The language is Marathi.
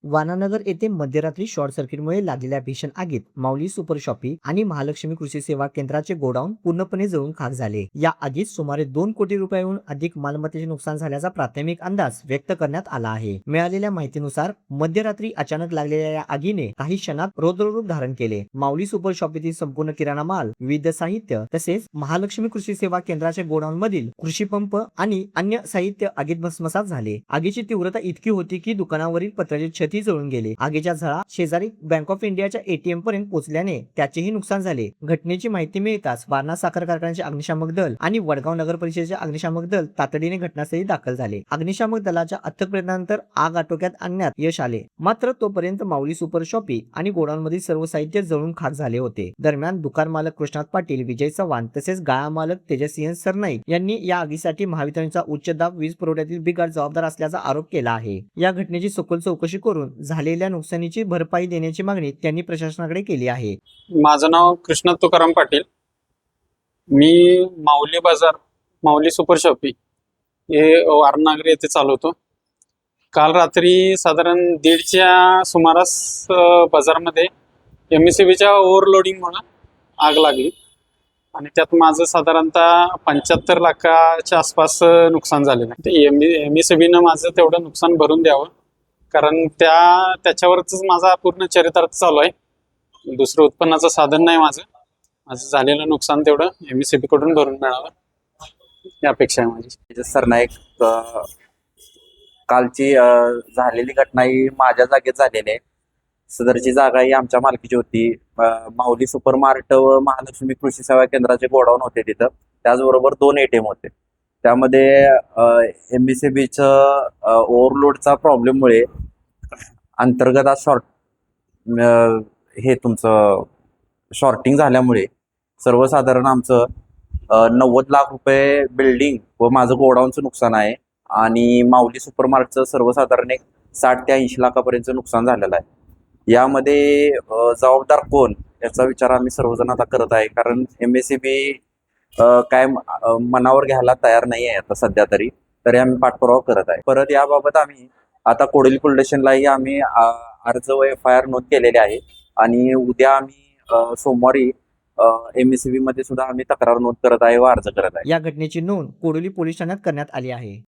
वानानगर येथे मध्यरात्री शॉर्ट सर्किटमुळे लागलेल्या भीषण आगीत माऊली सुपर शॉपी आणि महालक्ष्मी कृषी सेवा केंद्राचे गोडाऊन पूर्णपणे जळून खाक झाले. या आगीत सुमारे 2 कोटी रुपयांहून अधिक मालमत्तेचे नुकसान झाल्याचा प्राथमिक अंदाज व्यक्त करण्यात आला आहे. मिळालेल्या माहितीनुसार मध्यरात्री अचानक लागलेल्या या आगीने काही क्षणात रौद्ररूप धारण केले. माऊली सुपर शॉपीतील संपूर्ण किराणा माल, विविध साहित्य तसेच महालक्ष्मी कृषी सेवा केंद्राच्या गोडाऊन मधील कृषी पंप आणि अन्य साहित्य आगीत भस्मसात झाले. आगीची तीव्रता इतकी होती की दुकानावरील पत्राचे छत जळून गेले. आगीच्या झळा शेजारी बँक ऑफ इंडियाच्या एटीएम पर्यंत पोहोचल्याने त्याचेही नुकसान झाले. घटनेची माहिती मिळताच वारणा साखर कारखान्याचे अग्निशामक दल आणि वडगाव नगर परिषदेचे अग्निशामक दल तातडीने घटनास्थळी दाखल झाले. अग्निशामक दलाच्या अथक प्रयत्नानंतर आग आटोक्यात आणण्यात यश आले. मात्र तोपर्यंत माऊली सुपर शॉपी आणि गोडाऊन मधील सर्व साहित्य जळून खाक झाले होते. दरम्यान दुकान मालक कृष्णात पाटील, विजय चव्हाण तसेच गाळा मालक तेजसिंह सरनाईक यांनी या आगीसाठी महावितरणचा उच्च दाब वीज पुरवठ्यातील बिघाड जबाबदार असल्याचा आरोप केला आहे. या घटनेची सखोल चौकशी करून झालेल्या नुकसानीची भरपाई देण्याची मागणी त्यांनी प्रशासनाकडे केली आहे. माझं नाव कृष्णा तुकाराम पाटील. मी माऊली बाजार, माऊली सुपर शॉपी हे वारणागरी येथे चालवतो. काल रात्री साधारण 1:30च्या सुमारास बाजारमध्ये MSCBच्या ओव्हरलोडिंगमुळे आग लागली आणि त्यात माझं साधारणतः 75 लाखाच्या आसपास नुकसान झालेलं आहे. MSCBनं माझं तेवढं नुकसान भरून द्यावं, कारण त्याच्यावरच माझा पूर्ण चरितार्थ चालू आहे. दुसरं उत्पन्नाचं साधन नाही माझं झालेलं नुकसान तेवढं MSCB कडून भरून मिळावं ही अपेक्षा आहे माझी. सरनाईक, कालची झालेली घटना ही माझ्या जागेत झालेली आहे. सदरची जागा ही आमच्या मालकीची होती. माऊली सुपर मार्ट व महालक्ष्मी कृषी सेवा केंद्राचे गोडाऊन होते तिथं. त्याचबरोबर 2 ATM होते. त्यामध्ये MSCBचं ओव्हरलोडचा प्रॉब्लेममुळे अंतर्गत शॉर्टिंग झाल्यामुळे सर्वसाधारण आमचं 90 लाख रुपये बिल्डिंग व माझं गोडाऊनचं नुकसान आहे आणि माऊली सुपर मार्टचं सर्वसाधारण एक 60 ते 80 लाखापर्यंतचं नुकसान झालेलं आहे. यामध्ये जबाबदार कोण याचा विचार आम्ही सर्वजण आता करत आहे, कारण MSCB काय मनावर घ्यायला तयार नाही आहे आता सध्या तरी आम्ही पाठपुरावा करत आहे. परत याबाबत आम्ही आता कोडोली पोलीस स्टेशनलाही आम्ही अर्ज व FIR नोंद केलेले आहे आणि उद्या आम्ही सोमवारी MSCB मध्ये सुद्धा आम्ही तक्रार नोंद करत आहे व अर्ज करत आहे. या घटनेची नोंद कोडोली पोलीस ठाण्यात करण्यात आली आहे.